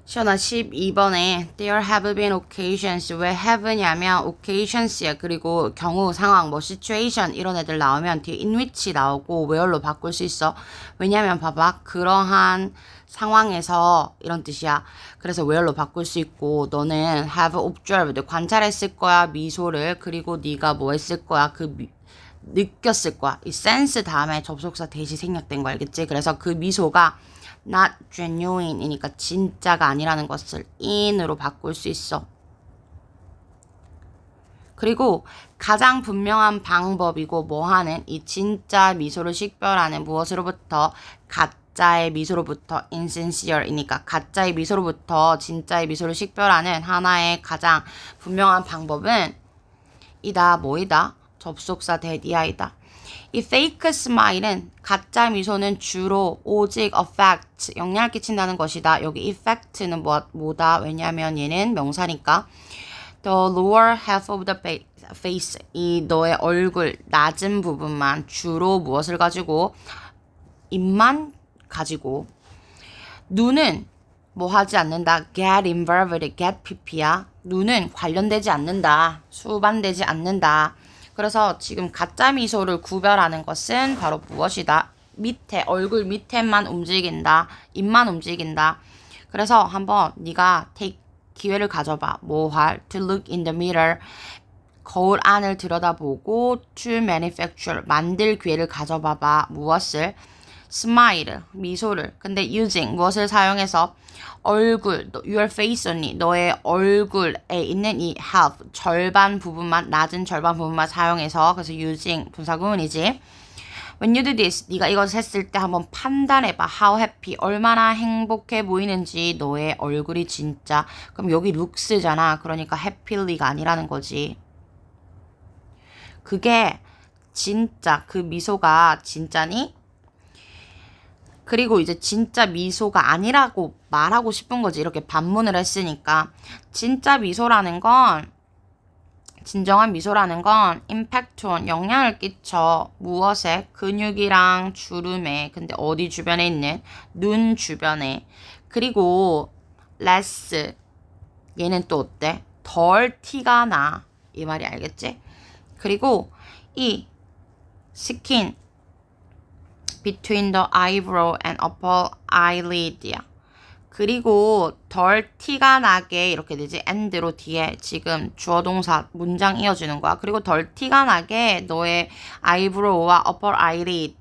시연아 12번에 There have been occasions 왜 have냐면 occasions야. 그리고 경우, 상황, 뭐 situation 이런 애들 나오면 뒤에 in which 나오고 where로 바꿀 수 있어. 왜냐면 봐봐 그러한 상황에서 이런 뜻이야. 그래서 where로 바꿀 수 있고 너는 have observed 관찰했을 거야 미소를. 그리고 네가 뭐 했을 거야 느꼈을 거야. 이 sense 다음에 접속사 대시 생략된 거 알겠지? 그래서 그 미소가 not genuine이니까 진짜가 아니라는 것을 in으로 바꿀 수 있어. 그리고 가장 분명한 방법이고 뭐하는 이 진짜 미소를 식별하는 무엇으로부터 가짜의 미소로부터 insincere이니까 가짜의 미소로부터 진짜의 미소를 식별하는 하나의 가장 분명한 방법은 이다 뭐이다 접속사 대디아이다. 이 fake smile은 가짜 미소는 주로 오직 affect 영향을 끼친다는 것이다. 여기 effect는 뭐다? 왜냐하면 얘는 명사니까 the lower half of the face 이 너의 얼굴 낮은 부분만 주로 무엇을 가지고 입만 가지고 눈은 뭐 하지 않는다. get involved, get pp야. 눈은 관련되지 않는다. 수반되지 않는다. 그래서 지금 가짜 미소를 구별하는 것은 바로 무엇이다? 밑에, 얼굴 밑에만 움직인다. 입만 움직인다. 그래서 한번 네가 기회를 가져봐. 뭐 할? To look in the mirror. 거울 안을 들여다보고 to manufacture. 만들 기회를 가져봐봐. 무엇을? smile. 미소를. 근데 using. 무엇을 사용해서? 얼굴, your face only, 너의 얼굴에 있는 이 half, 절반 부분만, 낮은 절반 부분만 사용해서, 그래서 using, 분사구문이지. When you do this, 네가 이것을 했을 때 한번 판단해봐. How happy, 얼마나 행복해 보이는지 너의 얼굴이 진짜. 그럼 여기 looks잖아. 그러니까 happy가 아니라는 거지. 그게 진짜, 그 미소가 진짜니? 그리고 이제 진짜 미소가 아니라고 말하고 싶은 거지. 이렇게 반문을 했으니까. 진짜 미소라는 건, 진정한 미소라는 건 impact on, 영향을 끼쳐. 무엇에? 근육이랑 주름에. 근데 어디 주변에 있는? 눈 주변에. 그리고 less, 얘는 또 어때? 덜 티가 나. 이 말이 알겠지? 그리고 이 skin, between the eyebrow and upper eyelid야. 그리고 덜 티가 나게 이렇게 되지. and로 뒤에 지금 주어 동사 문장 이어주는 거야. 그리고 덜 티가 나게 너의 eyebrow와 upper eyelid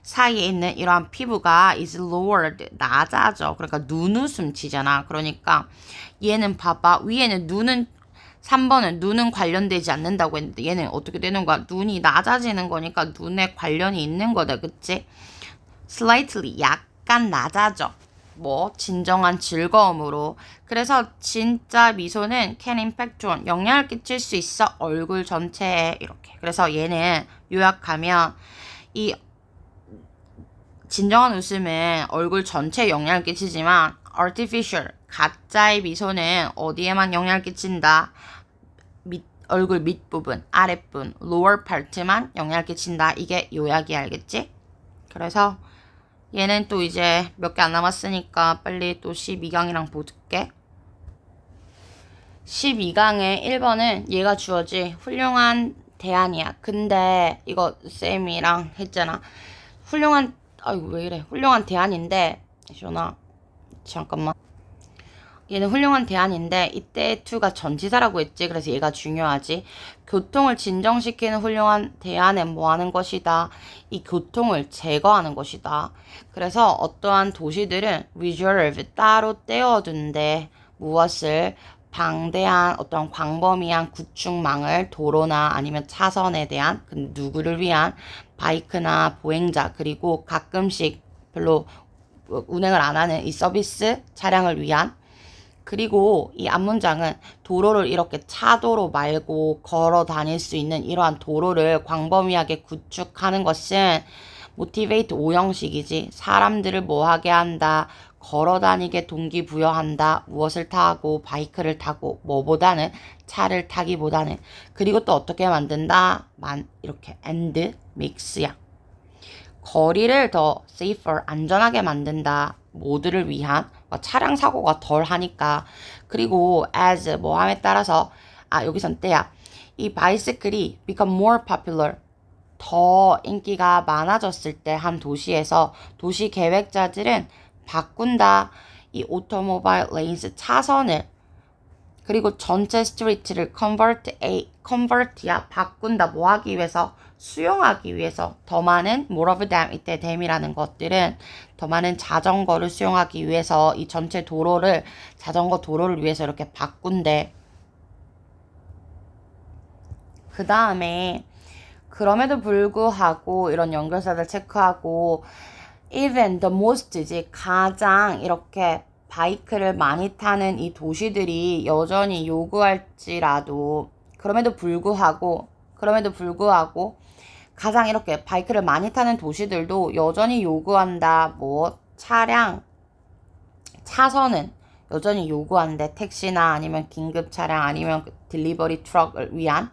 사이에 있는 이러한 피부가 is lowered 낮아져. 그러니까 눈웃음 치잖아. 그러니까 얘는 봐봐. 위에는 눈은 3번은 눈은 관련되지 않는다고 했는데 얘는 어떻게 되는 거야? 눈이 낮아지는 거니까 눈에 관련이 있는 거다. 그치? slightly 약간 낮아져. 뭐 진정한 즐거움으로. 그래서 진짜 미소는 can impact on 영향을 끼칠 수 있어. 얼굴 전체에 이렇게. 그래서 얘는 요약하면 이 진정한 웃음은 얼굴 전체에 영향을 끼치지만 artificial 가짜의 미소는 어디에만 영향을 끼친다. 얼굴 밑부분, 아랫부분, lower part만 영향을 끼친다. 이게 요약이 알겠지? 그래서 얘는 또 이제 몇 개 안 남았으니까 빨리 또 12강이랑 볼게. 12강의 1번은 얘가 주어지 훌륭한 대안이야. 근데 이거 쌤이랑 했잖아. 아이고 왜 이래. 훌륭한 대안인데 시원아 잠깐만. 얘는 훌륭한 대안인데 이때 to가 전치사라고 했지. 그래서 얘가 중요하지. 교통을 진정시키는 훌륭한 대안은 뭐 하는 것이다. 이 교통을 제거하는 것이다. 그래서 어떠한 도시들은 reserve 따로 떼어둔대. 무엇을? 방대한 어떤 광범위한 구축망을 도로나 아니면 차선에 대한 누구를 위한 바이크나 보행자 그리고 가끔씩 별로 운행을 안 하는 이 서비스 차량을 위한. 그리고 이 앞문장은 도로를 이렇게 차도로 말고 걸어 다닐 수 있는 이러한 도로를 광범위하게 구축하는 것은 motivate 5형식이지. 사람들을 뭐 하게 한다. 걸어 다니게 동기부여한다. 무엇을 타고 바이크를 타고 뭐보다는 차를 타기보다는. 그리고 또 어떻게 만든다. 이렇게 and mix야. 거리를 더 safer 안전하게 만든다. 모두를 위한 차량 사고가 덜 하니까. 그리고 as 뭐 함에 따라서 여기선 때야. 이 바이시클이 become more popular 더 인기가 많아졌을 때 한 도시에서 도시 계획자들은 바꾼다. 이 오토모바일 레인스 차선을 그리고 전체 스트리트를 convert야 바꾼다. 뭐 하기 위해서? 수용하기 위해서. 더 많은 more of them 이때 them이라는 것들은 더 많은 자전거를 수용하기 위해서 이 전체 도로를 자전거 도로를 위해서 이렇게 바꾼대. 그 다음에 그럼에도 불구하고 이런 연결사들 체크하고 even the most이지 가장 이렇게 바이크를 많이 타는 이 도시들이 여전히 요구할지라도 그럼에도 불구하고 가장 이렇게 바이크를 많이 타는 도시들도 여전히 요구한다. 뭐 차량 차선은 여전히 요구한대. 택시나 아니면 긴급 차량 아니면 딜리버리 트럭을 위한.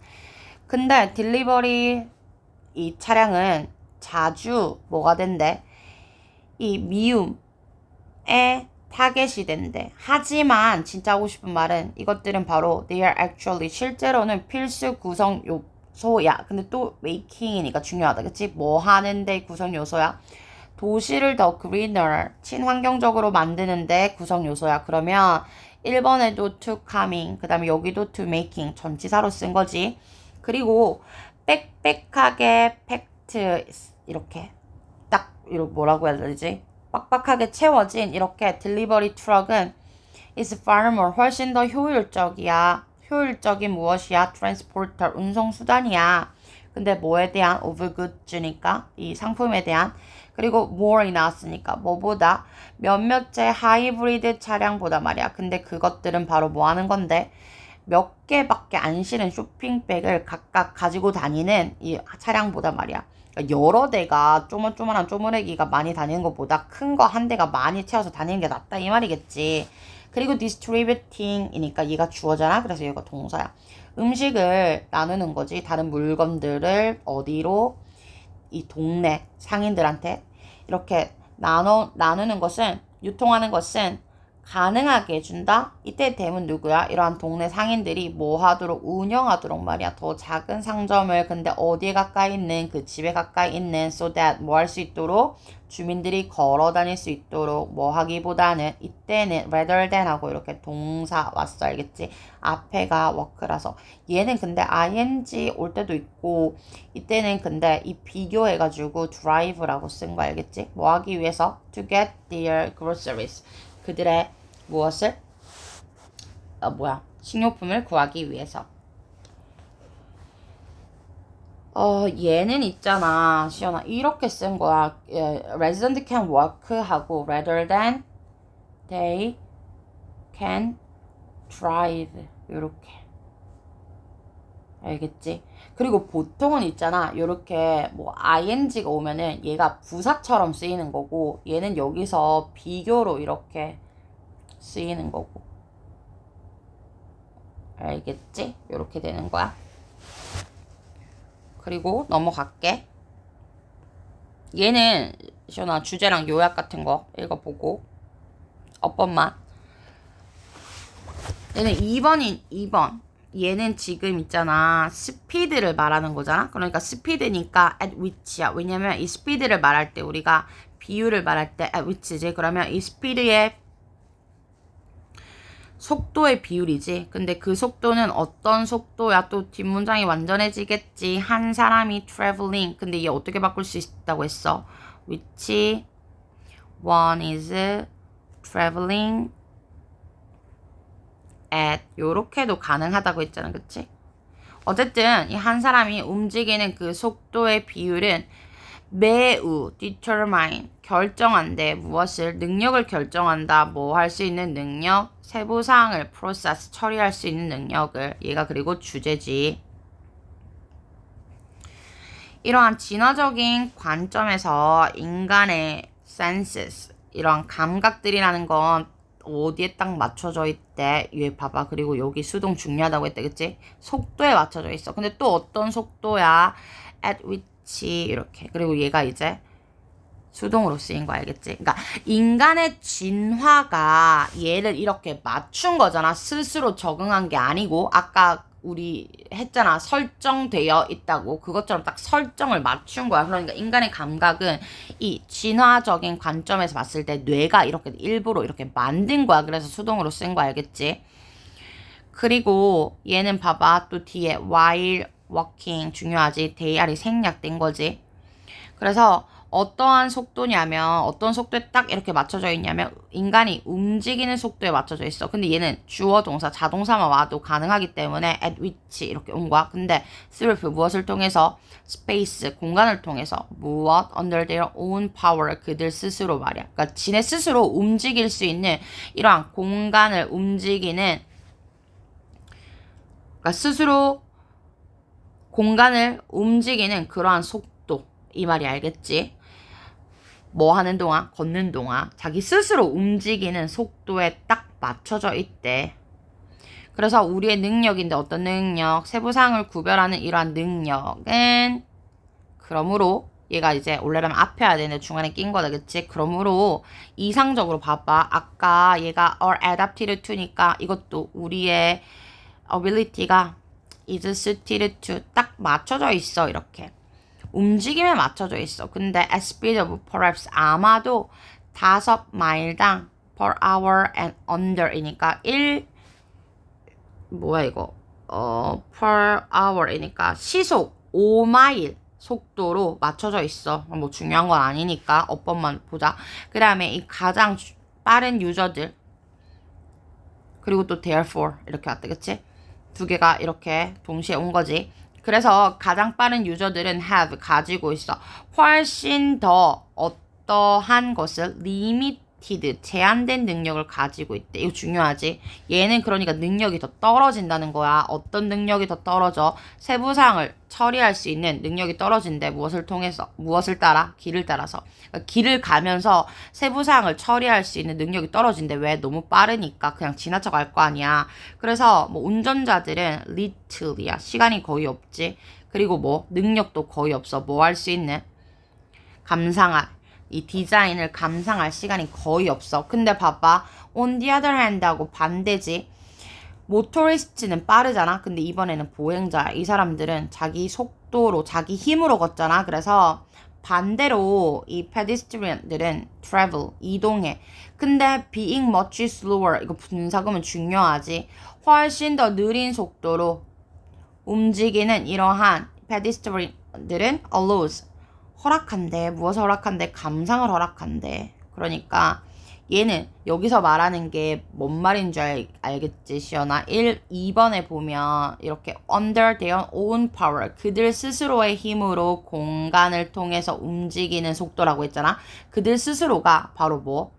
근데 딜리버리 이 차량은 자주 뭐가 된대? 이 미움에 타겟이 된대. 하지만 진짜 하고 싶은 말은 이것들은 바로 they are actually 실제로는 필수 구성 요소야. 근데 또 making이니까 중요하다. 그치? 뭐 하는데 구성 요소야? 도시를 더 greener, 친환경적으로 만드는데 구성 요소야. 그러면 1번에도 to coming, 그 다음에 여기도 to making, 전치사로 쓴 거지. 그리고 빽빽하게 팩트 이렇게 딱 이렇게 뭐라고 해야 되지? 빡빡하게 채워진 이렇게 딜리버리 트럭은 is far more 훨씬 더 효율적이야. 효율적인 무엇이야? transporter 운송수단이야. 근데 뭐에 대한 of goods니까 이 상품에 대한 그리고 more이 나왔으니까 뭐보다 몇몇의 하이브리드 차량보다 말이야. 근데 그것들은 바로 뭐 하는 건데 몇 개밖에 안 실은 쇼핑백을 각각 가지고 다니는 이 차량보다 말이야. 그러니까 여러 대가 쪼만쪼만한 쪼무레기가 많이 다니는 것보다 큰 거 한 대가 많이 채워서 다니는 게 낫다 이 말이겠지. 그리고 distributing이니까 얘가 주어잖아. 그래서 얘가 동사야. 음식을 나누는 거지. 다른 물건들을 어디로? 이 동네 상인들한테 이렇게 나누는 것은 유통하는 것은 가능하게 해준다. 이때 대문 누구야? 이러한 동네 상인들이 뭐 하도록 운영하도록 말이야. 더 작은 상점을 근데 어디에 가까이 있는 그 집에 가까이 있는 so that 뭐 할 수 있도록 주민들이 걸어 다닐 수 있도록 뭐 하기보다는 이때는 rather than 하고 이렇게 동사 왔어. 알겠지? 앞에가 work라서 얘는 근데 ing 올 때도 있고 이때는 근데 이 비교해가지고 drive라고 쓴 거 알겠지? 뭐 하기 위해서 to get their groceries 그들의 무엇을? 식료품을 구하기 위해서. 얘는 있잖아, 시연아. 이렇게 쓴 거야. resident can work 하고 rather than they can drive. 요렇게. 알겠지? 그리고 보통은 있잖아. 요렇게 뭐 ing가 오면은 얘가 부사처럼 쓰이는 거고 얘는 여기서 비교로 이렇게 쓰이는 거고. 알겠지? 요렇게 되는 거야. 그리고 넘어갈게. 얘는 시원아 주제랑 요약 같은 거 읽어보고 어법만. 얘는 2번. 얘는 지금 있잖아. 스피드를 말하는 거잖아. 그러니까 스피드니까 at which야. 왜냐면 이 스피드를 말할 때 우리가 비율을 말할 때 at which지. 그러면 이 스피드의 속도의 비율이지. 근데 그 속도는 어떤 속도야? 또 뒷문장이 완전해지겠지. 한 사람이 traveling. 근데 얘 어떻게 바꿀 수 있다고 했어? which one is traveling at 요렇게도 가능하다고 했잖아. 그치? 어쨌든 이 한 사람이 움직이는 그 속도의 비율은 매우 determine 결정한대. 무엇을? 능력을 결정한다. 뭐 할 수 있는 능력? 세부사항을 process 처리할 수 있는 능력을. 얘가 그리고 주제지. 이러한 진화적인 관점에서 인간의 senses 이러한 감각들이라는 건 어디에 딱 맞춰져 있대. 얘 봐봐. 그리고 여기 수동 중요하다고 했대. 그치? 속도에 맞춰져 있어. 근데 또 어떤 속도야? at which 이렇게. 그리고 얘가 이제 수동으로 쓰인 거 알겠지? 그러니까 인간의 진화가 얘를 이렇게 맞춘 거잖아. 스스로 적응한 게 아니고 아까 우리 했잖아. 설정되어 있다고. 그것처럼 딱 설정을 맞춘 거야. 그러니까 인간의 감각은 이 진화적인 관점에서 봤을 때 뇌가 이렇게 일부러 이렇게 만든 거야. 그래서 수동으로 쓴 거 알겠지? 그리고 얘는 봐봐. 또 뒤에 while walking 중요하지. 대알이 생략된 거지. 그래서 어떠한 속도냐면 어떤 속도에 딱 이렇게 맞춰져 있냐면 인간이 움직이는 속도에 맞춰져 있어. 근데 얘는 주어 동사 자동사만 와도 가능하기 때문에 at which 이렇게 온 거야. 근데 through 무엇을 통해서 space 공간을 통해서 무엇 under their own power 그들 스스로 말이야. 그러니까 지네 스스로 움직일 수 있는 이러한 공간을 움직이는 그러니까 스스로 공간을 움직이는 그러한 속도 이 말이 알겠지? 뭐 하는 동안? 걷는 동안 자기 스스로 움직이는 속도에 딱 맞춰져 있대. 그래서 우리의 능력인데 어떤 능력? 세부상을 구별하는 이러한 능력은 그러므로 얘가 이제 원래라면 앞에 해야 되는데 중간에 낀 거다 그치? 그러므로 이상적으로 봐봐. 아까 얘가 are adapted to니까 이것도 우리의 ability가 is suited to 딱 맞춰져 있어 이렇게. 움직임에 맞춰져 있어. 근데 at speed of perhaps 아마도 5마일당 per hour and under이니까 뭐야 이거 per hour이니까 시속 5마일 속도로 맞춰져 있어. 뭐 중요한 건 아니니까 어법만 보자. 그 다음에 이 가장 빠른 유저들 그리고 또 therefore 이렇게 왔다 그치? 두 개가 이렇게 동시에 온 거지. 그래서 가장 빠른 유저들은 have 가지고 있어. 훨씬 더 어떠한 것을 limited 제한된 능력을 가지고 있대. 이거 중요하지. 얘는 그러니까 능력이 더 떨어진다는 거야. 어떤 능력이 더 떨어져? 세부사항을 처리할 수 있는 능력이 떨어진대. 무엇을 통해서? 무엇을 따라? 길을 따라서. 그러니까 길을 가면서 세부사항을 처리할 수 있는 능력이 떨어진대. 왜? 너무 빠르니까 그냥 지나쳐 갈 거 아니야. 그래서 뭐 운전자들은 little이야. 시간이 거의 없지. 그리고 뭐 능력도 거의 없어. 뭐 할 수 있는? 감상할. 이 디자인을 감상할 시간이 거의 없어. 근데 봐봐. on the other hand 하고 반대지. 모토리스트는 빠르잖아. 근데 이번에는 보행자야. 이 사람들은 자기 속도로 자기 힘으로 걷잖아. 그래서 반대로 이 pedestrian들은 travel 이동해. 근데 being much slower 이거 분사구문 중요하지. 훨씬 더 느린 속도로 움직이는 이러한 pedestrian들은 allows 허락한대. 무엇을 허락한대? 감상을 허락한대. 그러니까 얘는 여기서 말하는 게 뭔 말인 줄 알겠지, 시연아? 2번에 보면 이렇게 under their own power 그들 스스로의 힘으로 공간을 통해서 움직이는 속도라고 했잖아. 그들 스스로가 바로 뭐?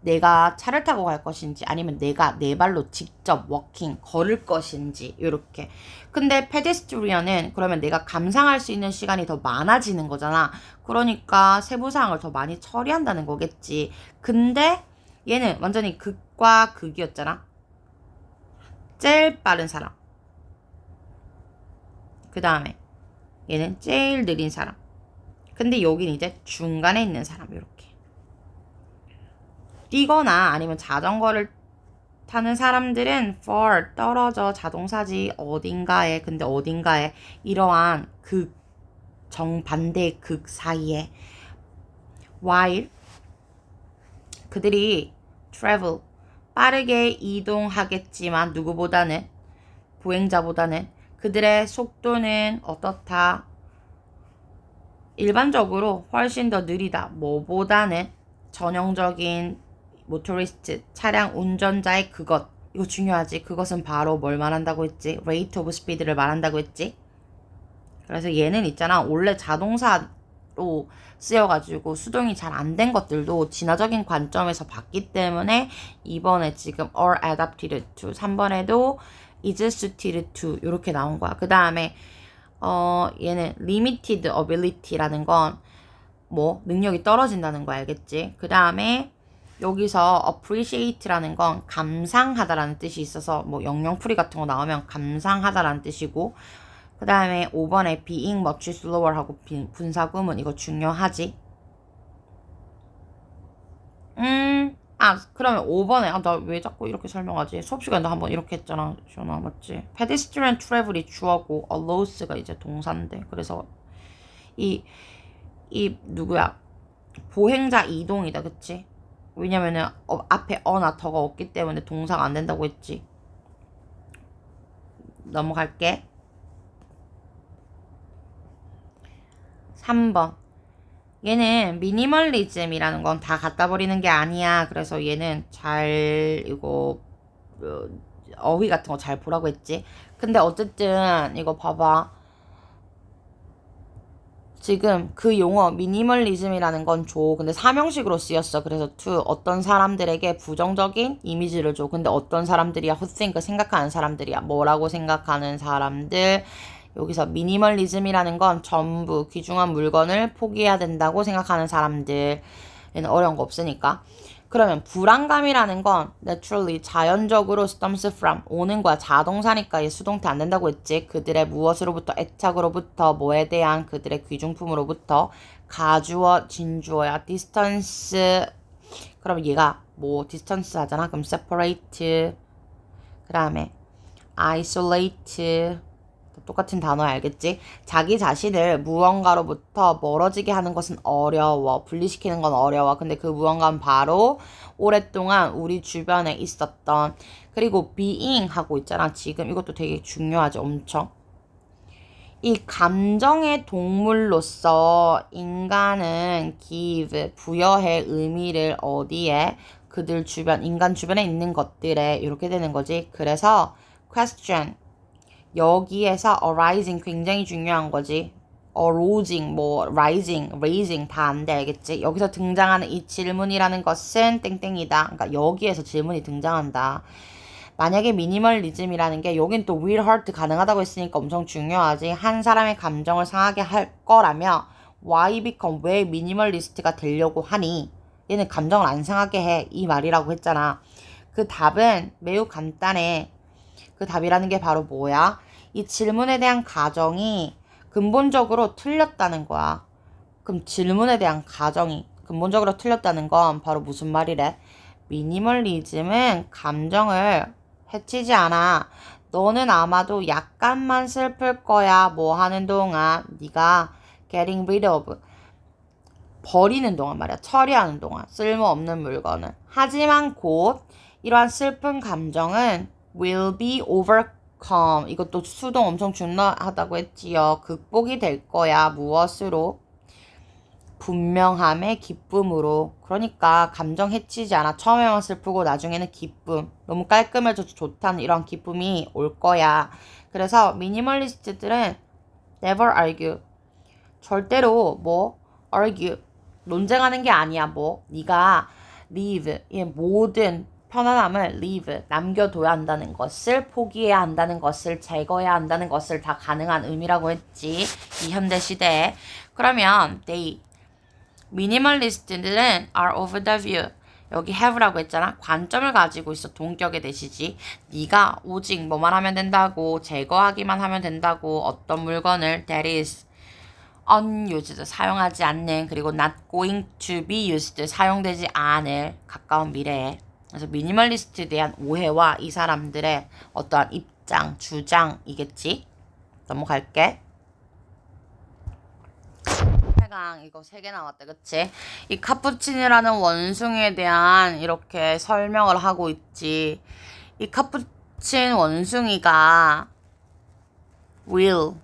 내가 차를 타고 갈 것인지 아니면 내가 내 발로 직접 워킹 걸을 것인지 이렇게. 근데 페데스트리언은 그러면 내가 감상할 수 있는 시간이 더 많아지는 거잖아. 그러니까 세부사항을 더 많이 처리한다는 거겠지. 근데 얘는 완전히 극과 극이었잖아. 제일 빠른 사람. 그 다음에 얘는 제일 느린 사람. 근데 여긴 이제 중간에 있는 사람 이렇게. 뛰거나 아니면 자전거를 타는 사람들은 far 떨어져 자동사지 어딘가에. 근데 어딘가에 이러한 극 정반대의 극 사이에 while 그들이 travel 빠르게 이동하겠지만 누구보다는 보행자보다는 그들의 속도는 어떻다? 일반적으로 훨씬 더 느리다. 뭐보다는 전형적인 모토리스트 차량 운전자의 그것 이거 중요하지. 그것은 바로 뭘 말한다고 했지? rate of speed를 말한다고 했지. 그래서 얘는 있잖아. 원래 자동사로 쓰여가지고 수동이 잘 안 된 것들도 진화적인 관점에서 봤기 때문에 이번에 지금 are adapted to 3번에도 is suited to 이렇게 나온 거야. 그 다음에 얘는 limited ability라는 건 뭐 능력이 떨어진다는 거 알겠지? 그 다음에 여기서 appreciate라는 건 감상하다라는 뜻이 있어서 뭐 영영풀이 같은 거 나오면 감상하다라는 뜻이고 그 다음에 5번에 being much slower 하고 분사구문 이거 중요하지? 그러면 5번에, 나 왜 자꾸 이렇게 설명하지? 수업 시간에 나 한번 이렇게 했잖아. 시원아, 맞지? pedestrian travel이 주어고, allows가 이제 동사인데. 그래서, 누구야? 보행자 이동이다, 그치? 왜냐면은, 앞에 어나 더가 없기 때문에 동사가 안 된다고 했지. 넘어갈게. 3번. 얘는 미니멀리즘이라는 건 다 갖다 버리는 게 아니야. 그래서 얘는 어휘 같은 거 잘 보라고 했지. 근데 어쨌든 이거 봐봐. 지금 그 용어 미니멀리즘이라는 건 줘. 근데 사명식으로 쓰였어. 그래서 to 어떤 사람들에게 부정적인 이미지를 줘. 근데 어떤 사람들이야? who think 생각하는 사람들이야. 뭐라고 생각하는 사람들. 여기서 미니멀리즘이라는 건 전부 귀중한 물건을 포기해야 된다고 생각하는 사람들. 얘는 어려운 거 없으니까. 그러면 불안감이라는 건 naturally 자연적으로 stems from 오는 거야. 자동사니까 얘 수동태 안 된다고 했지. 그들의 무엇으로부터 애착으로부터 뭐에 대한 그들의 귀중품으로부터 가주어 진주어야. distance 그럼 얘가 뭐 distance 하잖아. 그럼 separate 그 다음에 isolate 똑같은 단어 알겠지? 자기 자신을 무언가로부터 멀어지게 하는 것은 어려워. 분리시키는 건 어려워. 근데 그 무언가는 바로 오랫동안 우리 주변에 있었던 그리고 being 하고 있잖아. 지금 이것도 되게 중요하지 엄청. 이 감정의 동물로서 인간은 give 부여해 의미를 어디에 그들 주변 인간 주변에 있는 것들에 이렇게 되는 거지. 그래서 question 여기에서 arising 굉장히 중요한 거지. arousing, 뭐 rising, raising 다 안 돼 알겠지? 여기서 등장하는 이 질문이라는 것은 땡땡이다. 그러니까 여기에서 질문이 등장한다. 만약에 미니멀리즘이라는 게 여긴 또 will hurt 가능하다고 했으니까 엄청 중요하지. 한 사람의 감정을 상하게 할 거라며 why become 왜 미니멀리스트가 되려고 하니? 얘는 감정을 안 상하게 해. 이 말이라고 했잖아. 그 답은 매우 간단해. 그 답이라는 게 바로 뭐야? 이 질문에 대한 가정이 근본적으로 틀렸다는 거야. 그럼 질문에 대한 가정이 근본적으로 틀렸다는 건 바로 무슨 말이래? 미니멀리즘은 감정을 해치지 않아. 너는 아마도 약간만 슬플 거야. 뭐 하는 동안 네가 getting rid of 버리는 동안 말이야. 처리하는 동안 쓸모없는 물건을. 하지만 곧 이러한 슬픈 감정은 will be overcome. 이것도 수동 엄청 중요하다고 했지요. 극복이 될 거야. 무엇으로? 분명함의 기쁨으로. 그러니까 감정 해치지 않아. 처음에만 슬프고 나중에는 기쁨. 너무 깔끔해져서 좋다는 이런 기쁨이 올 거야. 그래서 미니멀리스트들은 never argue. 절대로 argue. 논쟁하는 게 아니야. 네가 leave. 이 모든 편안함을 leave. 남겨둬야 한다는 것을 포기해야 한다는 것을 제거해야 한다는 것을 다 가능한 의미라고 했지. 이 현대 시대에. 그러면 미니멀리스트들은 are of the view. 여기 have라고 했잖아. 관점을 가지고 있어. 동격의 대시지. 네가 오직 뭐만 하면 된다고 제거하기만 하면 된다고 어떤 물건을 that is unused 사용하지 않는 그리고 not going to be used 사용되지 않을 가까운 미래에. 그래서 미니멀리스트에 대한 오해와 이 사람들의 어떠한 입장, 주장이겠지. 넘어갈게. 8강 이거 3개 나왔다 그치? 이 카푸치니라는 원숭이에 대한 이렇게 설명을 하고 있지. 이 카푸친 원숭이가 will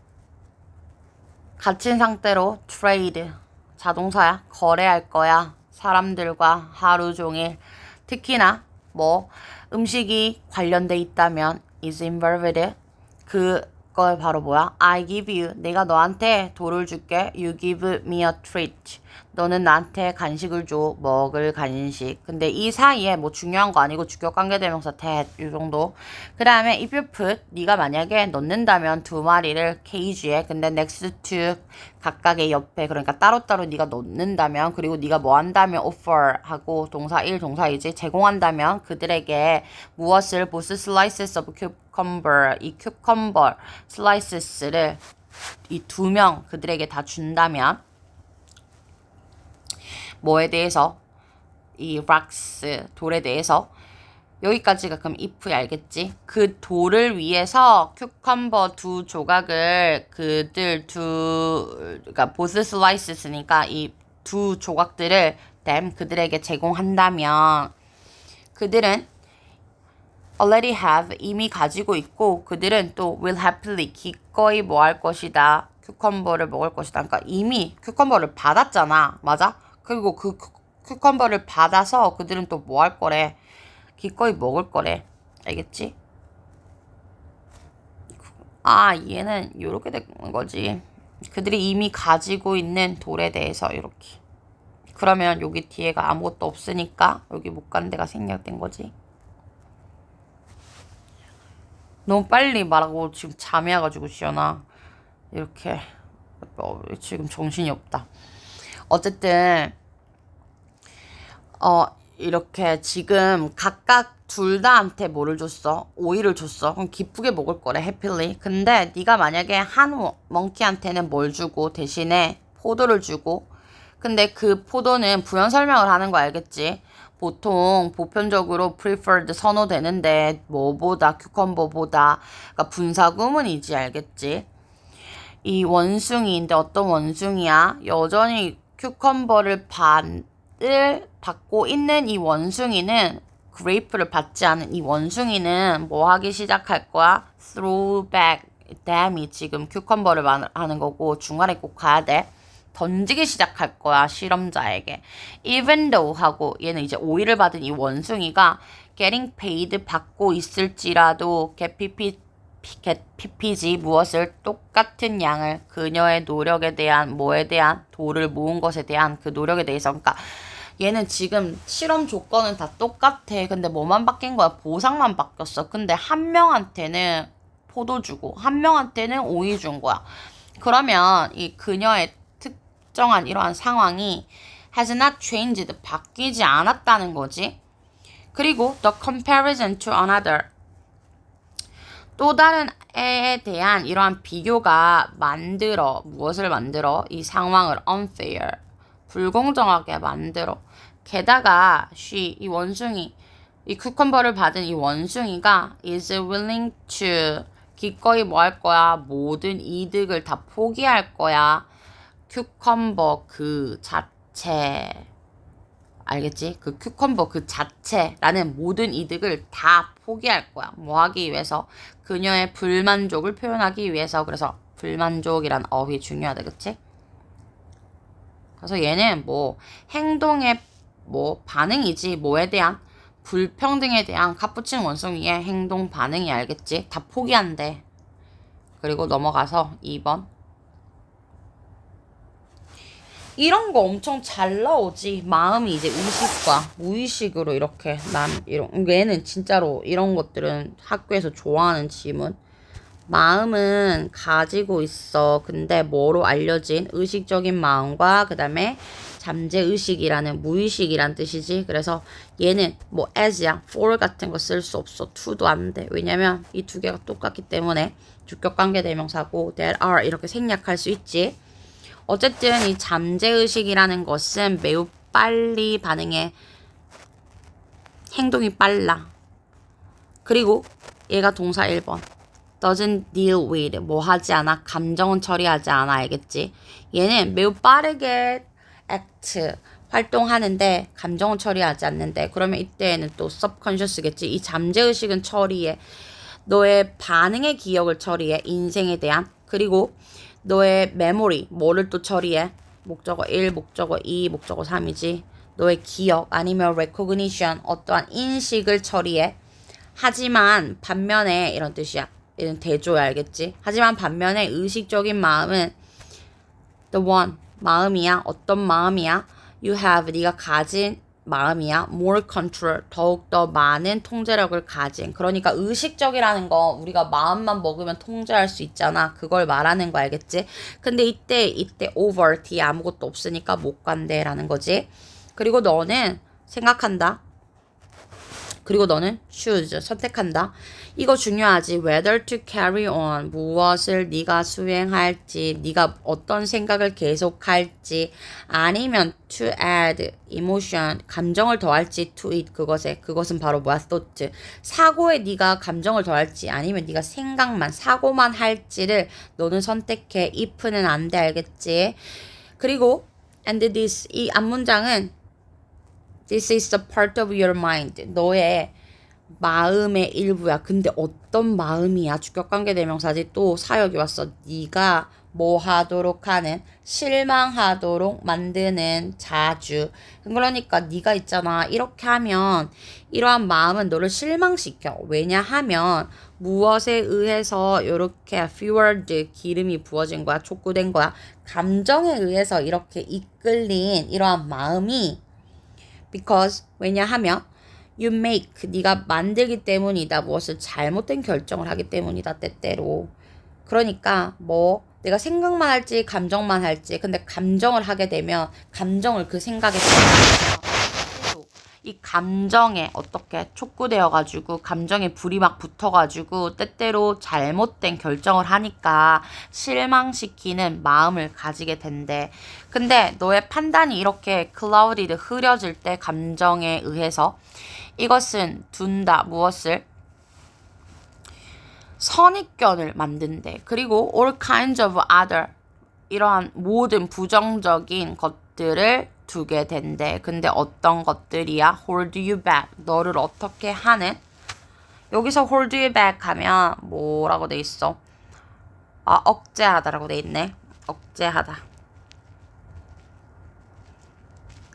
갇힌 상태로 trade 자동사야. 거래할 거야. 사람들과 하루 종일. 특히나 음식이 관련돼 있다면 is involved. 그걸 바로 뭐야? I give you. 내가 너한테 돌을 줄게. You give me a treat. 너는 나한테 간식을 줘. 먹을 간식. 근데 이 사이에 중요한 거 아니고 주격관계대명사 that 이 정도. 그 다음에 if you put 네가 만약에 넣는다면 두 마리를 케이지에 근데 next to 각각의 옆에 그러니까 따로따로 네가 넣는다면 그리고 네가 뭐 한다면 offer 하고 동사 1 동사이지 제공한다면 그들에게 무엇을 both slices of cucumber 이 cucumber slices를 이 2명 그들에게 다 준다면 뭐에 대해서 이 rocks 돌에 대해서 여기까지가 그럼 if이 알겠지? 그 돌을 위해서 큐컴버 두 조각을 그러니까 both slices니까 이 두 조각들을 그들에게 제공한다면 그들은 already have 이미 가지고 있고 그들은 또 will happily 기꺼이 뭐 할 것이다. 큐컴버를 먹을 것이다. 그러니까 이미 큐컴버를 받았잖아. 맞아? 그리고 그 큐컴버를 받아서 그들은 또 뭐 할 거래. 기꺼이 먹을 거래. 알겠지? 아, 얘는 요렇게 된 거지. 그들이 이미 가지고 있는 돌에 대해서 이렇게. 그러면 여기 뒤에가 아무것도 없으니까 여기 못 간 데가 생략된 거지. 너무 빨리 말하고 지금 잠이 와가지고 시연아. 이렇게 지금 정신이 없다. 어쨌든 이렇게 지금 각각 둘 다한테 뭐를 줬어? 오이를 줬어. 그럼 기쁘게 먹을 거래, 해피리. 근데 네가 만약에 한 멍키한테는 뭘 주고 대신에 포도를 주고 근데 그 포도는 부연 설명을 하는 거 알겠지? 보통 보편적으로 preferred 선호되는데 뭐보다 큐컴버보다 그러니까 분사구문이지 알겠지? 이 원숭이인데 어떤 원숭이야? 여전히 큐컴버를 받고 있는 이 원숭이는 그레이프를 받지 않은 이 원숭이는 뭐 하기 시작할 거야? throw back dam이 지금 큐컴버를 하는 거고 중간에 꼭 가야 돼. 던지기 시작할 거야 실험자에게. even though 하고 얘는 이제 오이를 받은 이 원숭이가 getting paid 받고 있을지라도 get PPG 무엇을 똑같은 양을 그녀의 노력에 대한 뭐에 대한 돌을 모은 것에 대한 그 노력에 대해서 그러니까 얘는 지금 실험 조건은 다 똑같아. 근데 뭐만 바뀐 거야? 보상만 바뀌었어. 근데 한 명한테는 포도 주고 한 명한테는 오이 준 거야. 그러면 이 그녀의 특정한 이러한 상황이 has not changed 바뀌지 않았다는 거지. 그리고 the comparison to another 또 다른 애에 대한 이러한 비교가 무엇을 만들어? 이 상황을 unfair 불공정하게 만들어. 게다가 이 원숭이 이 큐컴버를 받은 이 원숭이가 is willing to 기꺼이 뭐 할 거야? 모든 이득을 다 포기할 거야. 큐컴버 그 자체 알겠지? 그 큐컴버 그 자체라는 모든 이득을 다 포기할 거야. 뭐 하기 위해서? 그녀의 불만족을 표현하기 위해서. 그래서 불만족이란 어휘 중요하다. 그치? 그래서 얘는 뭐 행동의 뭐 반응이지 뭐에 대한 불평등에 대한 카푸친 원숭이의 행동 반응이 알겠지? 다 포기한대. 그리고 넘어가서 2번. 이런 거 엄청 잘 나오지. 마음이 이제 의식과 무의식으로 이렇게 얘는 진짜로 이런 것들은 학교에서 좋아하는 지문. 마음은 가지고 있어. 근데 뭐로 알려진 의식적인 마음과 그 다음에 잠재의식이라는 무의식이란 뜻이지. 그래서 얘는 뭐 as야, for 같은 거 쓸 수 없어. to도 안 돼. 왜냐면 이 두 개가 똑같기 때문에 주격관계 대명사고 that are 이렇게 생략할 수 있지. 어쨌든 이 잠재의식이라는 것은 매우 빨리 반응해. 행동이 빨라. 그리고 얘가 동사 1번. doesn't deal with 뭐 하지 않아? 감정은 처리하지 않아. 알겠지? 얘는 매우 빠르게 act 활동하는데 감정은 처리하지 않는데 그러면 이때에는 또 subconscious겠지. 이 잠재의식은 처리해. 너의 반응의 기억을 처리해. 인생에 대한. 그리고 너의 메모리 뭐를 또 처리해? 목적어 1, 목적어 2, 목적어 3이지. 너의 기억 아니면 recognition 어떠한 인식을 처리해. 하지만 반면에 이런 뜻이야. 얘는 대조야. 알겠지? 하지만 반면에 의식적인 마음은 the one 마음이야. 어떤 마음이야? you have 네가 가진 마음이야. more control 더욱더 많은 통제력을 가진. 그러니까 의식적이라는 거 우리가 마음만 먹으면 통제할 수 있잖아. 그걸 말하는 거 알겠지? 근데 이때 over 뒤에 아무것도 없으니까 못 간대라는 거지. 그리고 너는 생각한다. 그리고 너는 choose, 선택한다. 이거 중요하지. whether to carry on, 무엇을 네가 수행할지, 네가 어떤 생각을 계속할지, 아니면 to add, emotion, 감정을 더할지 to it, 그것은 바로 뭐야? thought. 사고에 네가 감정을 더할지, 아니면 네가 생각만, 사고만 할지를 너는 선택해. if는 안 돼, 알겠지? 그리고 and this, 이 앞문장은 This is the part of your mind. 너의 마음의 일부야. 근데 어떤 마음이야? 주격관계 대명사지. 또 사역이 왔어. 네가 뭐 하도록 하는, 실망하도록 만드는 자주. 그러니까 네가 있잖아. 이렇게 하면 이러한 마음은 너를 실망시켜. 왜냐하면 무엇에 의해서 이렇게 fueled, 기름이 부어진 거야. 촉구된 거야. 감정에 의해서 이렇게 이끌린 이러한 마음이 because, 왜냐하면 you make, 네가 만들기 때문이다. 무엇을 잘못된 결정을 하기 때문이다. 때때로. 그러니까 뭐 내가 생각만 할지 감정만 할지, 근데 감정을 하게 되면 감정을 그 생각에 이 감정에 어떻게 촉구되어 가지고 감정에 불이 막 붙어 가지고 때때로 잘못된 결정을 하니까 실망시키는 마음을 가지게 된대. 근데 너의 판단이 이렇게 clouded, 흐려질 때 감정에 의해서 이것은 둔다. 무엇을? 선입견을 만든대. 그리고 all kinds of other, 이러한 모든 부정적인 것들을 두게 된대. 근데 어떤 것들이야? hold you back, 너를 어떻게 하는? 여기서 hold you back 하면 뭐라고 돼 있어? 아, 억제하다라고 돼 있네. 억제하다.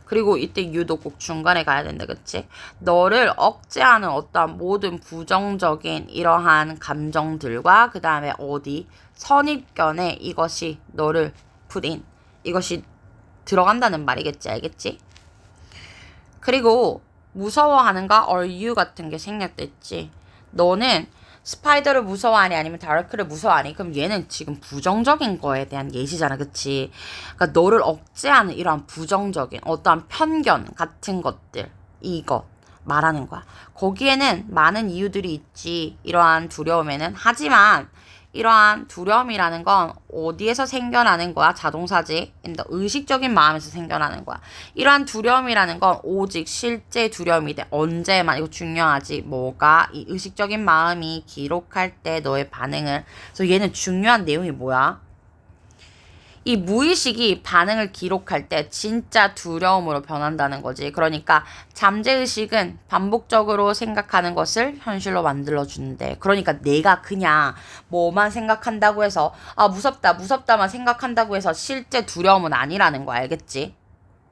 그리고 이때 you도 꼭 중간에 가야 된다, 그치? 너를 억제하는 어떠한 모든 부정적인 이러한 감정들과 그 다음에 어디? 선입견에 이것이 너를 put in, 이것이 들어간다는 말이겠지, 알겠지? 그리고 무서워하는가 are you 같은 게 생략됐지. 너는 스파이더를 무서워하니 아니면 다르크를 무서워하니? 그럼 얘는 지금 부정적인 거에 대한 예시잖아, 그치? 그러니까 너를 억제하는 이러한 부정적인 어떠한 편견 같은 것들, 이거 말하는 거야. 거기에는 많은 이유들이 있지, 이러한 두려움에는. 하지만 이러한 두려움이라는 건 어디에서 생겨나는 거야? 자동사지. 의식적인 마음에서 생겨나는 거야. 이러한 두려움이라는 건 오직 실제 두려움이 돼. 언제만, 이거 중요하지. 뭐가? 이 의식적인 마음이 기록할 때 너의 반응을. 그래서 얘는 중요한 내용이 뭐야? 이 무의식이 반응을 기록할 때 진짜 두려움으로 변한다는 거지. 그러니까 잠재의식은 반복적으로 생각하는 것을 현실로 만들어주는데, 그러니까 내가 그냥 뭐만 생각한다고 해서 아 무섭다 무섭다만 생각한다고 해서 실제 두려움은 아니라는 거 알겠지?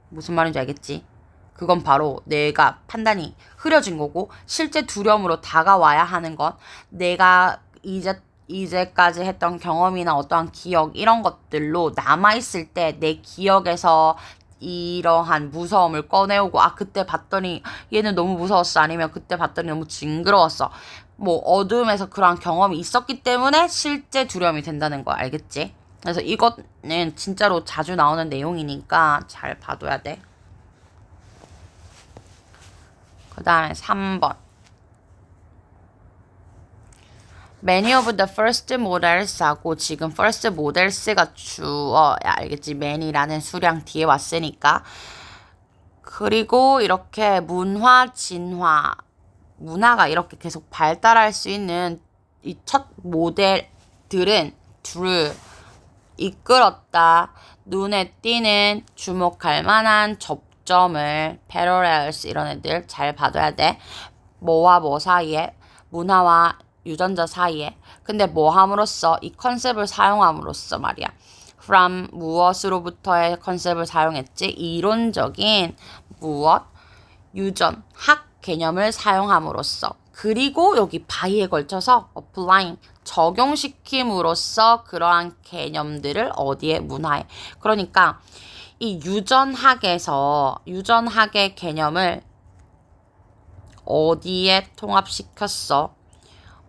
무슨 말인지 알겠지? 그건 바로 내가 판단이 흐려진 거고, 실제 두려움으로 다가와야 하는 건 내가 이제까지 했던 경험이나 어떠한 기억, 이런 것들로 남아있을 때 내 기억에서 이러한 무서움을 꺼내오고, 아 그때 봤더니 얘는 너무 무서웠어, 아니면 그때 봤더니 너무 징그러웠어, 뭐 어둠에서 그러한 경험이 있었기 때문에 실제 두려움이 된다는 거 알겠지? 그래서 이거는 진짜로 자주 나오는 내용이니까 잘 봐둬야 돼. 그 다음에 3번. Many of the first models 하고, 지금 first models가 주어야, 알겠지? many라는 수량 뒤에 왔으니까. 그리고 이렇게 문화, 진화, 문화가 이렇게 계속 발달할 수 있는 이 첫 모델들은 둘 이끌었다. 눈에 띄는 주목할 만한 접점을, parallels, 이런 애들 잘 봐둬야 돼. 뭐와 뭐 사이에, 문화와 유전자 사이에. 근데 뭐 함으로써? 이 컨셉을 사용함으로써 말이야. from, 무엇으로부터의 컨셉을 사용했지? 이론적인 무엇? 유전, 학 개념을 사용함으로써. 그리고 여기 by에 걸쳐서 applying, 적용시킴으로써 그러한 개념들을 어디에? 문화에. 그러니까 이 유전학의 개념을 어디에 통합시켰어?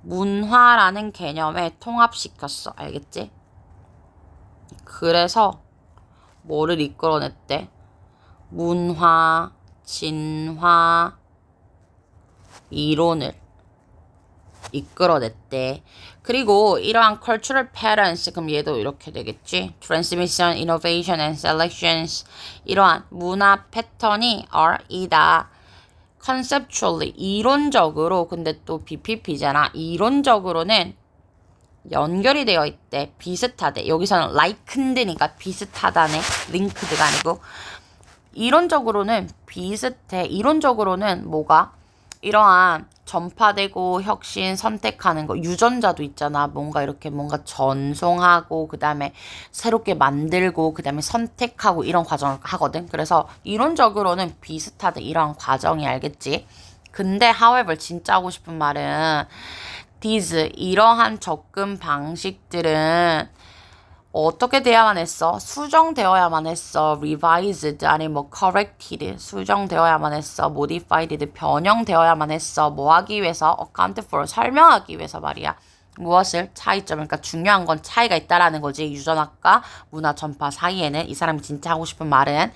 문화라는 개념에 통합시켰어. 알겠지? 그래서 뭐를 이끌어냈대? 문화, 진화, 이론을 이끌어냈대. 그리고 이러한 cultural patterns, 그럼 얘도 이렇게 되겠지. transmission, innovation and selections. 이러한 문화 패턴이 are 이다. conceptually, 이론적으로. 근데 또 BPP잖아. 이론적으로는 연결이 되어 있대. 비슷하대. 여기서는 likened니까 비슷하다네. linked가 아니고. 이론적으로는 비슷해. 이론적으로는 뭐가? 이러한 전파되고 혁신 선택하는 거. 유전자도 있잖아. 뭔가 이렇게 뭔가 전송하고 그 다음에 새롭게 만들고 그 다음에 선택하고 이런 과정을 하거든. 그래서 이론적으로는 비슷하다. 이러한 과정이 알겠지? 근데 however 진짜 하고 싶은 말은 these 이러한 접근 방식들은 어떻게 돼야만 했어? 수정되어야만 했어. revised 아니 뭐 corrected 수정되어야만 했어. modified 변형되어야만 했어. 뭐 하기 위해서? account for 설명하기 위해서 말이야. 무엇을? 차이점. 그러니까 중요한 건 차이가 있다라는 거지. 유전학과 문화 전파 사이에는. 이 사람이 진짜 하고 싶은 말은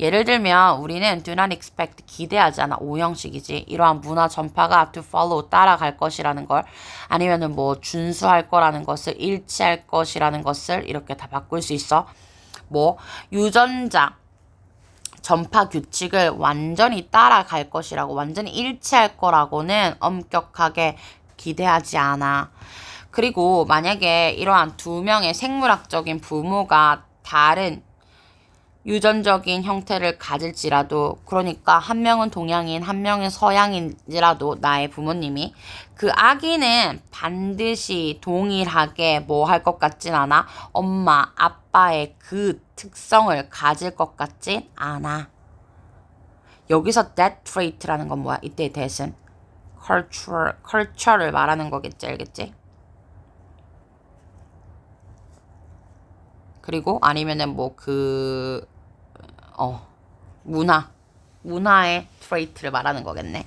예를 들면 우리는 do not expect 기대하지 않아. 오형식이지. 이러한 문화 전파가 to follow 따라갈 것이라는 걸 아니면은 뭐 준수할 거라는 것을 일치할 것이라는 것을 이렇게 다 바꿀 수 있어. 뭐 유전자 전파 규칙을 완전히 따라갈 것이라고 완전히 일치할 거라고는 엄격하게 기대하지 않아. 그리고 만약에 이러한 두 명의 생물학적인 부모가 다른 유전적인 형태를 가질지라도 그러니까 한 명은 동양인 한 명은 서양인이라도 나의 부모님이 그 아기는 반드시 동일하게 뭐 할 것 같진 않아. 엄마 아빠의 그 특성을 가질 것 같진 않아. 여기서 that trait라는 건 뭐야? 이때의 that은 culture를 말하는 거겠지. 알겠지? 그리고 아니면은 뭐 문화의 trait를 말하는 거겠네.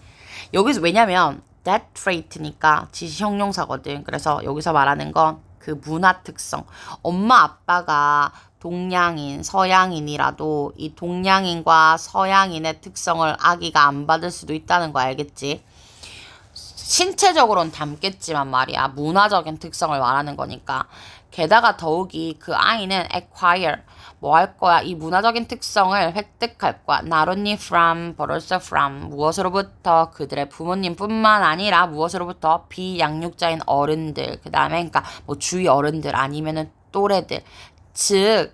여기서 왜냐면 that trait니까 지시 형용사거든. 그래서 여기서 말하는 건 그 문화 특성. 엄마 아빠가 동양인, 서양인이라도 이 동양인과 서양인의 특성을 아기가 안 받을 수도 있다는 거 알겠지? 신체적으로는 닮겠지만 말이야. 문화적인 특성을 말하는 거니까. 게다가 더욱이 그 아이는 acquire 뭐 할 거야? 이 문화적인 특성을 획득할 거야. Not only from, but also from 무엇으로부터? 그들의 부모님뿐만 아니라 무엇으로부터? 비양육자인 어른들. 그 다음에 그러니까 뭐 주위 어른들 아니면은 또래들. 즉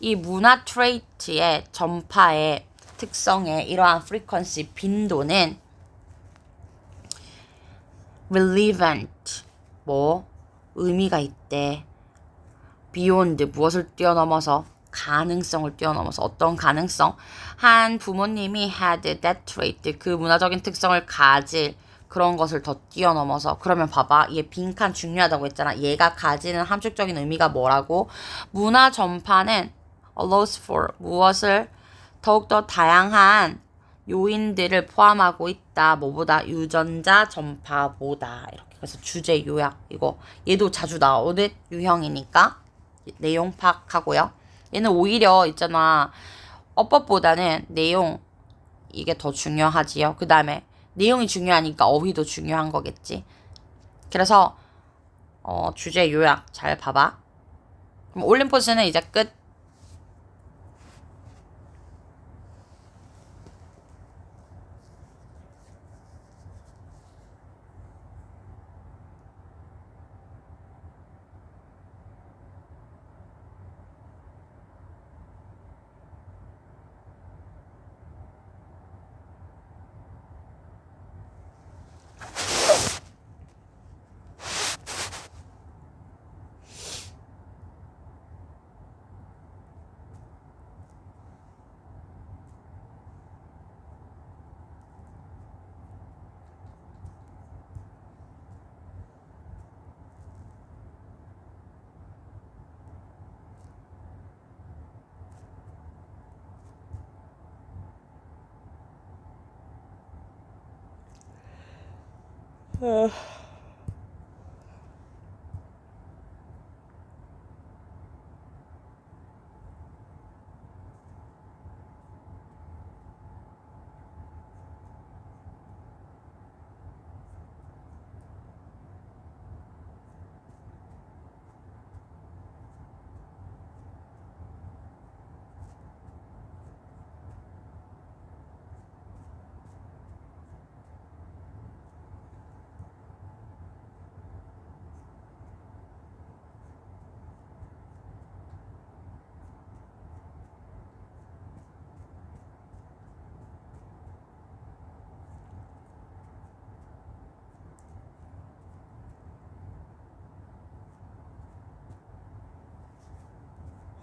이 문화 트레이트의 전파의 특성의 이러한 frequency 빈도는 relevant 뭐 의미가 있대. beyond 무엇을 뛰어넘어서 가능성을 뛰어넘어서 어떤 가능성? 한 부모님이 had that trait 그 문화적인 특성을 가질 그런 것을 더 뛰어넘어서 그러면 봐봐 얘 빈칸 중요하다고 했잖아. 얘가 가지는 함축적인 의미가 뭐라고? 문화 전파는 allows for 무엇을 더욱더 다양한 요인들을 포함하고 있다. 뭐보다 유전자 전파보다 이렇게 그래서 주제 요약 이거 얘도 자주 나오는 유형이니까 내용 파악하고요. 얘는 오히려 있잖아 어법보다는 내용 이게 더 중요하지요. 그 다음에 내용이 중요하니까 어휘도 중요한 거겠지. 그래서 주제 요약 잘 봐봐. 그럼 올림포스는 이제 끝.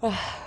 아.